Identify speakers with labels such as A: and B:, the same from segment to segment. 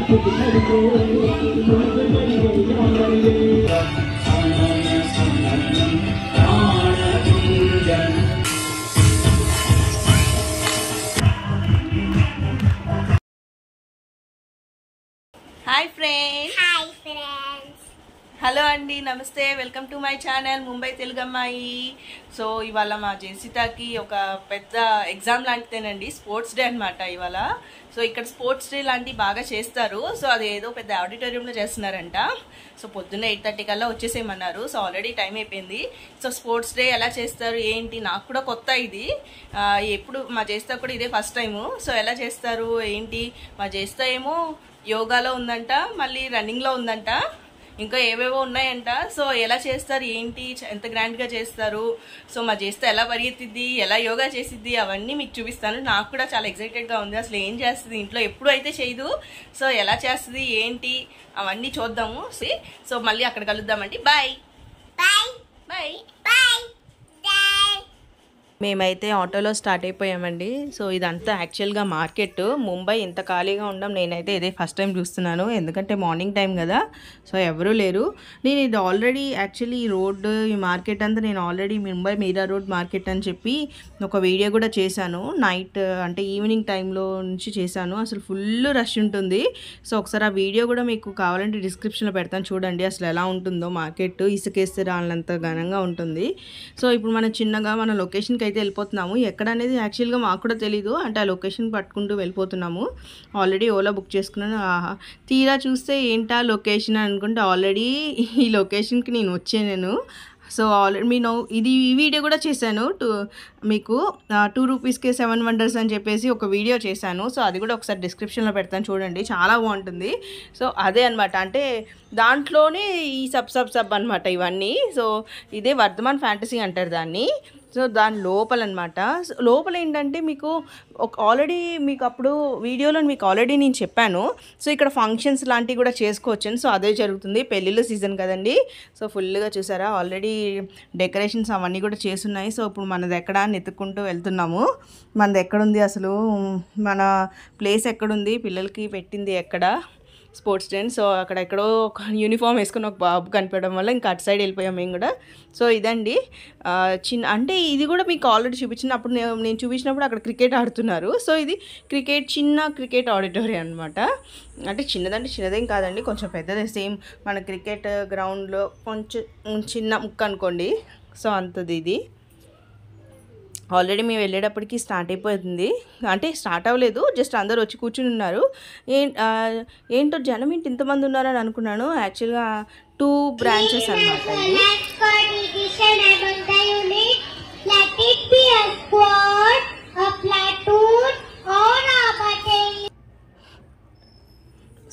A: Hi friends, hello అండి, నమస్తే, welcome to my channel Mumbai Telugu అమ్మాయి. సో ఇవాళ మా జెసితాకి ఒక పెద్ద ఎగ్జామ్ లాంటిదేనండి, స్పోర్ట్స్ డే అనమాట ఇవాళ. సో ఇక్కడ స్పోర్ట్స్ డే లాంటివి బాగా చేస్తారు. సో అది ఏదో పెద్ద ఆడిటోరియంలో చేస్తున్నారంట. సో పొద్దున్న 8:30 కల్లా వచ్చేసేయమన్నారు. సో ఆల్రెడీ టైం అయిపోయింది. సో స్పోర్ట్స్ డే ఎలా చేస్తారు ఏంటి నాకు కూడా కొత్త ఇది. ఎప్పుడు మా జెసితా కూడా ఇదే ఫస్ట్ టైము. సో ఎలా చేస్తారు ఏంటి, మా జెసితా ఏమో యోగాలో ఉందంట, మళ్ళీ రన్నింగ్లో ఉందంట, ఇంకా ఏవేవో ఉన్నాయంట. సో ఎలా చేస్తారు ఏంటి, ఎంత గ్రాండ్గా చేస్తారు, సో మా జెసితా ఎలా పరిగెత్తిద్ది, ఎలా యోగా చేసిద్ది, అవన్నీ మీకు చూపిస్తాను. నాకు కూడా చాలా ఎక్సైటెడ్గా ఉంది. అసలు ఏం చేస్తుంది ఇంట్లో, ఎప్పుడు అయితే చేయదు. సో ఎలా చేస్తుంది ఏంటి అవన్నీ చూద్దాము. సో మళ్ళీ అక్కడ కలుద్దామండి. Bye bye bye bye. మేమైతే ఆటోలో స్టార్ట్ అయిపోయామండి. సో ఇదంతా యాక్చువల్గా మార్కెట్. ముంబై ఇంత ఖాళీగా ఉండడం నేనైతే ఇదే ఫస్ట్ టైం చూస్తున్నాను, ఎందుకంటే మార్నింగ్ టైం కదా. సో ఎవరూ లేరు. నేను ఇది ఆల్రెడీ యాక్చువల్లీ ఈ రోడ్డు, ఈ మార్కెట్ అంతా నేను ఆల్రెడీ ముంబై మీరా రోడ్ మార్కెట్ అని చెప్పి ఒక వీడియో కూడా చేశాను. నైట్ అంటే ఈవినింగ్ టైంలో నుంచి చేశాను. అసలు ఫుల్ రష్ ఉంటుంది. సో ఒకసారి ఆ వీడియో కూడా మీకు కావాలంటే డిస్క్రిప్షన్లో పెడతాను, చూడండి అసలు ఎలా ఉంటుందో మార్కెట్. ఇసుకేస్తే రాళ్ళంత ఘనంగా ఉంటుంది. సో ఇప్పుడు మనం చిన్నగా మన లొకేషన్కి అయితే వెళ్ళిపోతున్నాము. ఎక్కడ అనేది యాక్చువల్గా మాకు కూడా తెలీదు, అంటే ఆ లొకేషన్ పట్టుకుంటూ వెళ్ళిపోతున్నాము. ఆల్రెడీ ఓలా బుక్ చేసుకున్నాను. తీరా చూస్తే ఏంటా లొకేషన్ అనుకుంటే ఆల్రెడీ ఈ లొకేషన్కి నేను వచ్చాను. సో ఆల్రెడీ నేను ఈ వీడియో కూడా చేశాను. మీకు 2 రూపీస్కే 7 వండర్స్ అని చెప్పేసి ఒక వీడియో చేశాను. సో అది కూడా ఒకసారి డిస్క్రిప్షన్లో పెడతాను, చూడండి, చాలా బాగుంటుంది. సో అదే అనమాట, అంటే దాంట్లోనే ఈ సబ్ అనమాట ఇవన్నీ. సో ఇదే వర్ధమాన్ ఫ్యాంటసీ అంటారు దాన్ని. సో దాని లోపల అనమాట. లోపల ఏంటంటే మీకు ఆల్రెడీ మీకు అప్పుడు వీడియోలో మీకు ఆల్రెడీ నేను చెప్పాను. సో ఇక్కడ ఫంక్షన్స్ లాంటివి కూడా చేసుకోవచ్చని. సో అదే జరుగుతుంది, పెళ్ళిళ్ళ సీజన్ కదండి. సో ఫుల్గా చూసారా, ఆల్రెడీ డెకరేషన్స్ అవన్నీ కూడా చేస్తున్నాయి. సో ఇప్పుడు మనది ఎక్కడ అని ఎత్తుక్కుంటూ వెళ్తున్నాము. మనది ఎక్కడుంది అసలు, మన ప్లేస్ ఎక్కడుంది, పిల్లలకి పెట్టింది ఎక్కడ స్పోర్ట్స్ డే. సో అక్కడ ఎక్కడో ఒక యూనిఫామ్ వేసుకుని ఒక బాబు కనిపించడం వల్ల ఇంకా అటు సైడ్ వెళ్ళిపోయాం మేము కూడా. సో ఇదండి అంటే ఇది కూడా మీకు ఆల్రెడీ చూపించినప్పుడు నేను చూపించినప్పుడు అక్కడ క్రికెట్ ఆడుతున్నారు. సో ఇది చిన్న క్రికెట్ ఆడిటోరియం అనమాట. అంటే చిన్నదేం కాదండి, కొంచెం పెద్దదే, సేమ్ మన క్రికెట్ గ్రౌండ్లో కొంచెం చిన్న ముక్క అనుకోండి. సో అంతది ఇది. ఆల్రెడీ మేము వెళ్ళేటప్పటికి స్టార్ట్ అయిపోతుంది, అంటే స్టార్ట్ అవ్వలేదు, జస్ట్ అందరూ వచ్చి కూర్చుని ఉన్నారు. ఏంటో జనం ఏంటి ఇంతమంది ఉన్నారని అనుకున్నాను. యాక్చువల్గా 2 బ్రాంచెస్ అనమాట ఇది.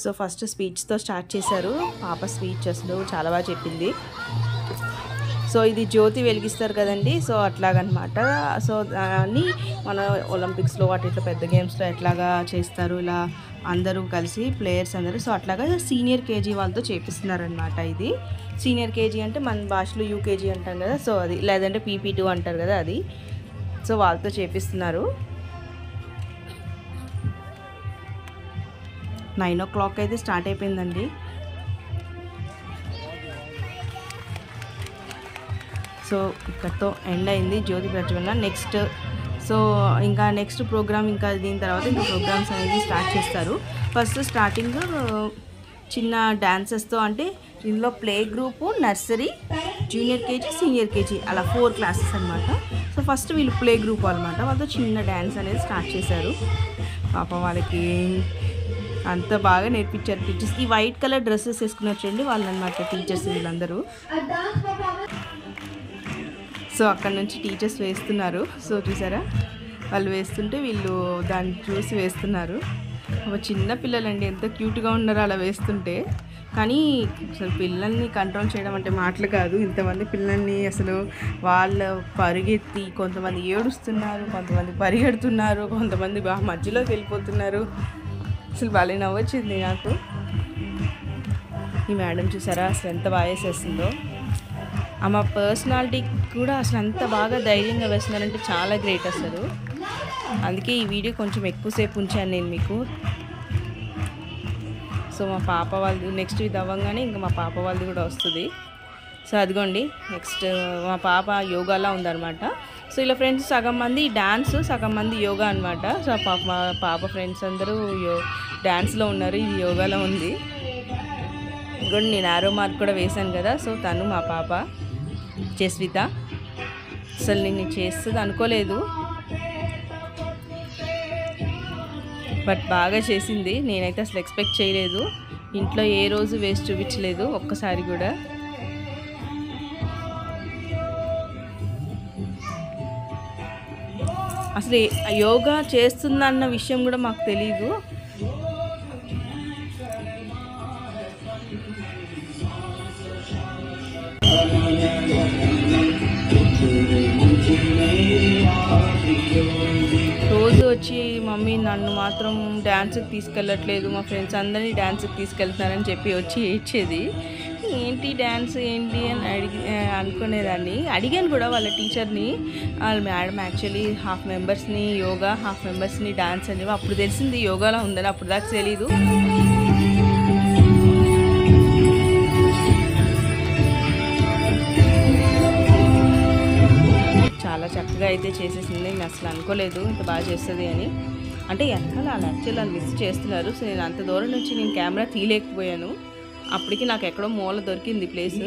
A: సో ఫస్ట్ స్పీచ్తో స్టార్ట్ చేశారు. పాప స్పీచ్ అసలు చాలా బాగా చెప్పింది. సో ఇది జ్యోతి వెలిగిస్తారు కదండి, సో అట్లాగనమాట. సో దాన్ని మన ఒలింపిక్స్లో వాటిలో పెద్ద గేమ్స్లో ఎట్లాగా చేస్తారు, ఇలా అందరూ కలిసి ప్లేయర్స్ అందరూ. సో అట్లాగా సీనియర్ కేజీ వాళ్ళతో చేపిస్తున్నారనమాట. ఇది సీనియర్ కేజీ అంటే మన భాషలో యూకేజీ అంటాం కదా, సో అది, లేదంటే PP2 అంటారు కదా అది. సో వాళ్ళతో చేపిస్తున్నారు. 9 o'clock అయితే స్టార్ట్ అయిపోయిందండి. సో ఇక్కడతో ఎండ్ అయింది జ్యోతి ప్రజ్వలన. నెక్స్ట్ ప్రోగ్రామ్, ఇంకా దీని తర్వాత ఇంకా ప్రోగ్రామ్స్ అనేది స్టార్ట్ చేస్తారు. ఫస్ట్ స్టార్టింగ్ చిన్న డాన్సెస్తో, అంటే ఇందులో play group, nursery, junior KG, senior KG అలా 4 క్లాసెస్ అనమాట. సో ఫస్ట్ వీళ్ళు ప్లే గ్రూప్ అనమాట, వాళ్ళతో చిన్న డ్యాన్స్ అనేది స్టార్ట్ చేశారు. పాపం వాళ్ళకి అంత బాగా నేర్పించారు టీచర్స్. ఈ వైట్ కలర్ డ్రెస్సెస్ వేసుకుని వచ్చండి వాళ్ళు అనమాట టీచర్స్ వీళ్ళందరూ. సో అక్కడ నుంచి టీచర్స్ వేస్తున్నారు. సో చూసారా, వాళ్ళు వేస్తుంటే వీళ్ళు దాన్ని చూసి వేస్తున్నారు. ఒక చిన్న పిల్లలండి, ఎంత క్యూట్గా ఉన్నారో అలా వేస్తుంటే. కానీ అసలు పిల్లల్ని కంట్రోల్ చేయడం అంటే మాటలు కాదు. ఇంతమంది పిల్లల్ని అసలు వాళ్ళు పరిగెత్తి, కొంతమంది ఏడుస్తున్నారు, కొంతమంది పరిగెడుతున్నారు, కొంతమంది బాగా మధ్యలోకి వెళ్ళిపోతున్నారు. అసలు భలే నవ్వొచ్చింది నాకు. ఈ మేడం చూసారా అసలు ఎంత బాగా వేసేస్తుందో. ఆమె పర్సనాలిటీ కూడా అసలు అంత బాగా ధైర్యంగా వేస్తున్నారంటే చాలా గ్రేట్ అసలు. అందుకే ఈ వీడియో కొంచెం ఎక్కువసేపు ఉంచాను నేను మీకు. సో మా పాప వాళ్ళది నెక్స్ట్ ఇది అవ్వగానే ఇంకా మా పాప వాళ్ళది కూడా వస్తుంది. సో అదిగోండి నెక్స్ట్ మా పాప యోగాలా ఉందన్నమాట. సో ఇలా ఫ్రెండ్స్ సగం మంది డ్యాన్స్, సగం మంది యోగా అనమాట. సో మా పాప ఫ్రెండ్స్ అందరూ డ్యాన్స్లో ఉన్నారు, ఇది యోగాలో ఉంది. ఇంకోటి నేను ఆరో మార్క్ కూడా వేశాను కదా, సో తను మా పాప జస్విత. అసలు నేను చేస్తుంది అనుకోలేదు, బట్ బాగా చేసింది. నేనైతే అసలు ఎక్స్పెక్ట్ చేయలేదు. ఇంట్లో ఏ రోజు వేస్ట్ చూపించలేదు ఒక్కసారి కూడా. అసలు యోగా చేస్తుందన్న విషయం కూడా మాకు తెలీదు. రోజు వచ్చి మమ్మీ నన్ను మాత్రం డ్యాన్స్కి తీసుకెళ్ళట్లేదు, మా ఫ్రెండ్స్ అందరినీ డ్యాన్స్కి తీసుకెళ్తున్నారని చెప్పి వచ్చి ఏడ్చేది. ఏంటి డ్యాన్స్ ఏంటి అని అనుకునేదాన్ని. అడిగాను కూడా వాళ్ళ టీచర్ని, వాళ్ళ మేడం యాక్చువల్లీ హాఫ్ మెంబర్స్ని యోగా, హాఫ్ మెంబర్స్ని డ్యాన్స్ అని. అప్పుడు తెలిసింది యోగాలో ఉందని, అప్పుడు దాకా తెలీదు. చాలా చక్కగా అయితే చేసేసింది. నేను అసలు అనుకోలేదు ఇంత బాగా చేస్తుంది అని. అంటే వెనకాల వాళ్ళు యాక్చువల్లీ వాళ్ళు మిస్ చేస్తున్నారు. సో నేను అంత దూరం నుంచి నేను కెమెరా తీయలేకపోయాను. అప్పటికి నాకు ఎక్కడో మూల దొరికింది ప్లేస్.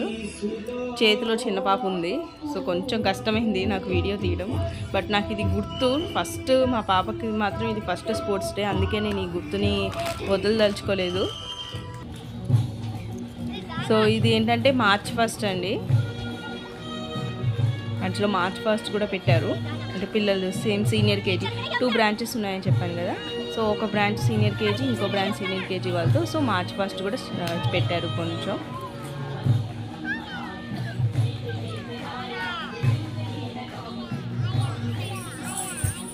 A: చేతిలో చిన్న పాప ఉంది, సో కొంచెం కష్టమైంది నాకు వీడియో తీయడం. బట్ నాకు ఇది గుర్తు, ఫస్ట్ మా పాపకి మాత్రం ఇది ఫస్ట్ స్పోర్ట్స్ డే, అందుకే నేను ఈ గుర్తుని వదలదలుచుకోలేదు. సో ఇది ఏంటంటే March 1 అండి. యాక్చువల్గా March 1 కూడా పెట్టారు. అంటే పిల్లలు సేమ్ సీనియర్ కేజీ 2 బ్రాంచెస్ ఉన్నాయని చెప్పాను కదా. సో ఒక బ్రాంచ్ సీనియర్ కేజీ, ఇంకో బ్రాంచ్ సీనియర్ కేజీ వాళ్ళతో. సో March 1 కూడా పెట్టారు కొంచెం.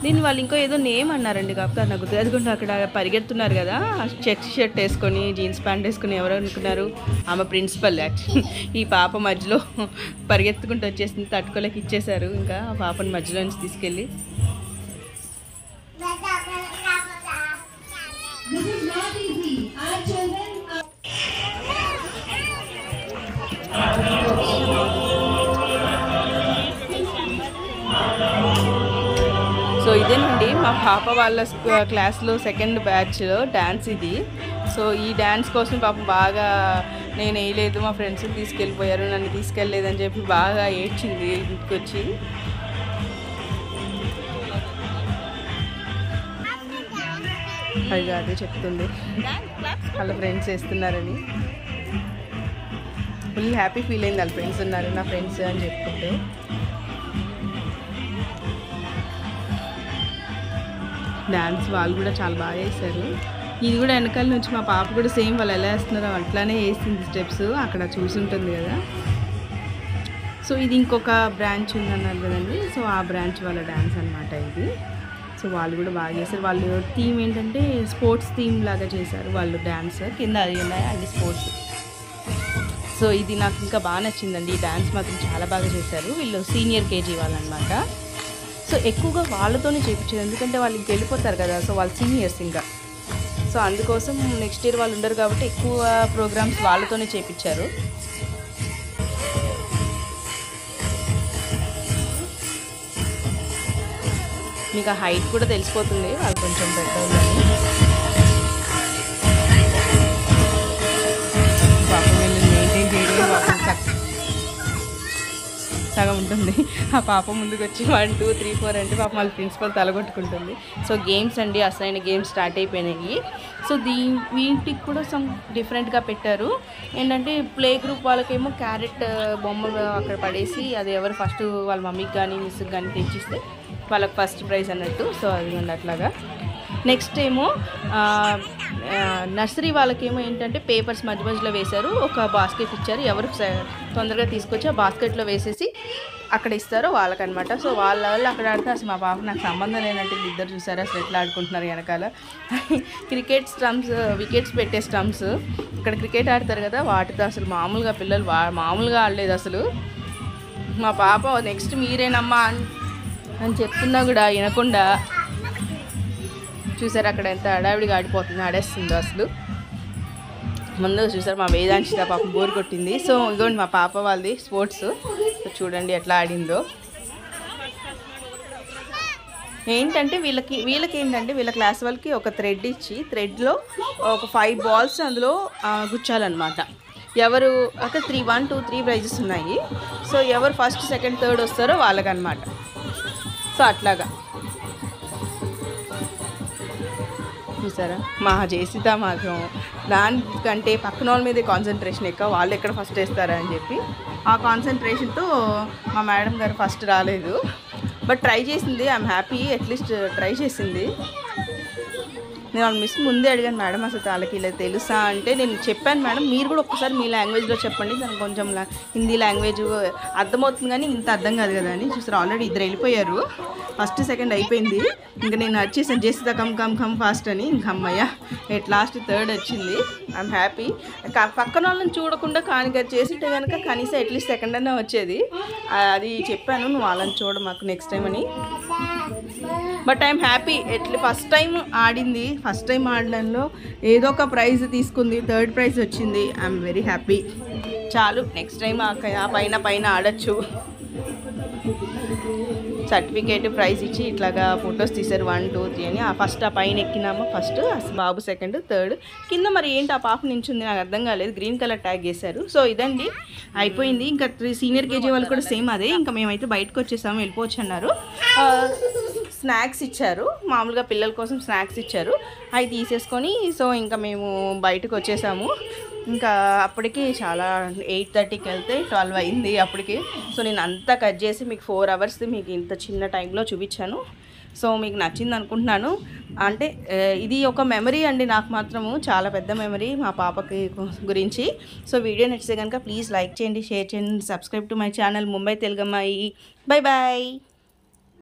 A: దీన్ని వాళ్ళు ఇంకో ఏదో నేమ్ అన్నారండి, కాకపోతే నాకు గుర్తు. అదిగోండి అక్కడ పరిగెడుతున్నారు కదా, చెక్ షర్ట్ వేసుకొని జీన్స్ ప్యాంట్ వేసుకొని. ఎవరు అనుకున్నారు? ఆమె ప్రిన్సిపల్. యాక్చువల్లీ ఈ పాప మధ్యలో పరిగెత్తుకుంటూ వచ్చేసింది, తట్టుకోలేక ఇచ్చేశారు ఇంకా ఆ పాపని మధ్యలో నుంచి తీసుకెళ్ళి. సో ఇదేనండి మా పాప వాళ్ళ క్లాస్లో సెకండ్ బ్యాచ్లో డ్యాన్స్ ఇది. సో ఈ డ్యాన్స్ కోసం పాపం బాగా నేను వేయలేదు, మా ఫ్రెండ్స్ తీసుకెళ్ళిపోయారు, నన్ను తీసుకెళ్ళలేదని చెప్పి బాగా ఏడ్చింది ఇంటికి వచ్చి. అది అదే చెప్తుంది వాళ్ళ ఫ్రెండ్స్ వేస్తున్నారని. ఫుల్ హ్యాపీ ఫీల్ అయింది, వాళ్ళ ఫ్రెండ్స్ ఉన్నారు నా ఫ్రెండ్స్ అని చెప్పుకుంటూ. డ్యాన్స్ వాళ్ళు కూడా చాలా బాగా వేశారు. ఇది కూడా వెనకాల నుంచి మా పాప కూడా సేమ్ వాళ్ళు ఎలా వేస్తున్నారో అట్లానే వేసింది స్టెప్స్, అక్కడ చూసుంటుంది కదా. సో ఇది ఇంకొక బ్రాంచ్ ఉందన్నారు కదండి, సో ఆ బ్రాంచ్ వాళ్ళ డ్యాన్స్ అనమాట ఇది. సో వాళ్ళు కూడా బాగా చేశారు. వాళ్ళు థీమ్ ఏంటంటే స్పోర్ట్స్ థీమ్ లాగా చేశారు వాళ్ళు డ్యాన్స్. కింద అది ఉన్నాయి అన్ని స్పోర్ట్స్. సో ఇది నాకు ఇంకా బాగా నచ్చిందండి, ఈ డ్యాన్స్ మాత్రం చాలా బాగా చేశారు. వీళ్ళు సీనియర్ కేజీ వాళ్ళు అనమాట. సో ఎక్కువగా వాళ్ళతోనే చేయించారు, ఎందుకంటే వాళ్ళు ఇంక వెళ్ళిపోతారు కదా, సో వాళ్ళు సీనియర్స్ ఇంకా. సో అందుకోసం నెక్స్ట్ ఇయర్ వాళ్ళు ఉండరు కాబట్టి ఎక్కువ ప్రోగ్రామ్స్ వాళ్ళతోనే చేయించారు. మీకు ఆ హైట్ కూడా తెలిసిపోతుంది వాళ్ళు కొంచెం పెద్దవాళ్ళని. పాపం వీళ్ళని మెయింటైన్ చేయడం పాపం సగం ఉంటుంది. ఆ పాప ముందుకు వచ్చి 1 2 3 4 అంటే పాపం వాళ్ళ ప్రిన్సిపల్ తలగొట్టుకుంటుంది. సో గేమ్స్ అండి, అసలైన గేమ్స్ స్టార్ట్ అయిపోయినాయి. సో వీటికి కూడా సమ్ డిఫరెంట్గా పెట్టారు. ఏంటంటే ప్లే గ్రూప్ వాళ్ళకేమో క్యారెట్ బొమ్మలు అక్కడ పడేసి అది ఎవరు ఫస్ట్ వాళ్ళ మమ్మీకి కానీ మిస్కి కానీ తెచ్చిస్తే వాళ్ళకి ఫస్ట్ ప్రైజ్ అన్నట్టు. సో అది అట్లాగా. నెక్స్ట్ ఏమో నర్సరీ వాళ్ళకేమో ఏంటంటే పేపర్స్ మధ్య మధ్యలో వేశారు, ఒక బాస్కెట్ ఇచ్చారు, ఎవరు తొందరగా తీసుకొచ్చి ఆ బాస్కెట్లో వేసేసి అక్కడ ఇస్తారో వాళ్ళకనమాట. సో వాళ్ళ అక్కడ ఆడితే అసలు మా పాప నాకు సంబంధం లేనట్టు ఇద్దరు చూసారు అసలు ఎట్లా ఆడుకుంటున్నారు వెనకాల. క్రికెట్ స్టంప్స్, వికెట్స్ పెట్టే స్టంప్స్ ఇక్కడ క్రికెట్ ఆడతారు కదా, వాటితో అసలు మామూలుగా పిల్లలు మామూలుగా ఆడలేదు అసలు. మా పాప నెక్స్ట్ మీరేనమ్మా అని చెప్తున్నా కూడా వినకుండా చూసారు అక్కడ ఎంత హడావిడిగా ఆడిపోతుంది, ఆడేస్తుందో అసలు. ముందు చూసారు మా వేదాంశిత పాపం బోర్ కొట్టింది. సో ఇదిగోండి మా పాప వాళ్ళది స్పోర్ట్స్. సో చూడండి ఎట్లా ఆడిందో. ఏంటంటే వీళ్ళకి ఏంటంటే వీళ్ళ క్లాస్ వాళ్ళకి ఒక థ్రెడ్ ఇచ్చి థ్రెడ్లో ఒక 5 బాల్స్ అందులో గుచ్చాలన్నమాట. ఎవరు అక్కడ 1, 2, 3 ప్రైజెస్ ఉన్నాయి. సో ఎవరు ఫస్ట్, సెకండ్, థర్డ్ వస్తారో వాళ్ళకన్నమాట. సో అట్లాగా చూసారా మా జేసిత మాత్రం దానికంటే పక్కన వాళ్ళ మీదే కాన్సన్ట్రేషన్ ఎక్కువ, వాళ్ళు ఎక్కడ ఫస్ట్ వేస్తారా అని చెప్పి ఆ కాన్సన్ట్రేషన్తో మా మేడం గారు ఫస్ట్ రాలేదు. బట్ ట్రై చేసింది. ఐఎమ్ హ్యాపీ, అట్లీస్ట్ ట్రై చేసింది. నేను మిస్ ముందే అడిగాను, మేడం అసలు వాళ్ళకి ఇలా తెలుసా అంటే నేను చెప్పాను, మేడం మీరు కూడా ఒక్కసారి మీ లాంగ్వేజ్లో చెప్పండి, దానికి కొంచెం హిందీ లాంగ్వేజ్ అర్థమవుతుంది కానీ ఇంత అర్థం కాదు కదా అని. చూసారు ఆల్రెడీ 2 వెళ్ళిపోయారు. ఫస్ట్, సెకండ్ అయిపోయింది. ఇంకా నేను వచ్చేసాను జస్ట్ కమ్ ఫాస్ట్ అని. ఇంకా అమ్మయ్య ఎట్ లాస్ట్ 3rd వచ్చింది. I'm happy. పక్కన వాళ్ళని చూడకుండా కానిగా చేసింటే కనుక కనీసం అట్లీస్ట్ సెకండ్ అన్నా వచ్చేది. అది చెప్పాను, నువ్వు వాళ్ళని చూడ మాకు నెక్స్ట్ టైం అని. But I'm happy. First time ఆడింది. ఫస్ట్ టైం ఆడడంలో ఏదో ఒక ప్రైజ్ తీసుకుంది, 3rd ప్రైజ్ వచ్చింది. I'm very happy. చాలు, నెక్స్ట్ టైం ఆ పైన ఆడచ్చు. సర్టిఫికేట్ ప్రైజ్ ఇచ్చి ఇట్లాగా ఫొటోస్ తీశారు 1, 2, 3 అని. ఫస్ట్ ఆ పైన ఎక్కినామా ఫస్ట్, బాబు సెకండ్, థర్డ్. కింద మరి ఏంటి ఆ పాప నించుంది నాకు అర్థం కాలేదు. గ్రీన్ కలర్ ట్యాగ్ చేశారు. సో ఇదండి అయిపోయింది. ఇంకా సీనియర్ కేజీ వాళ్ళు కూడా సేమ్ అదే. ఇంకా మేమైతే బయటకు వచ్చేసాము, వెళ్ళిపోవచ్చు అన్నారు. స్నాక్స్ ఇచ్చారు, మామూలుగా పిల్లల కోసం స్నాక్స్ ఇచ్చారు, అవి తీసేసుకొని సో ఇంకా మేము బయటకు వచ్చేసాము. ఇంకా అప్పటికి చాలా 8:30కి వెళ్తే 12 అయింది అప్పటికి. సో నేను అంతా కట్ చేసి మీకు 4 అవర్స్ మీకు ఇంత చిన్న టైంలో చూపించాను. సో మీకు నచ్చింది అనుకుంటున్నాను. అంటే ఇది ఒక మెమరీ అండి, నాకు మాత్రము చాలా పెద్ద మెమరీ మా పాపకి గురించి. సో వీడియో నచ్చితే కనుక ప్లీజ్ లైక్ చేయండి, షేర్ చేయండి, subscribe to my channel Mumbai తెలుగమ్మాయి. Bye bye.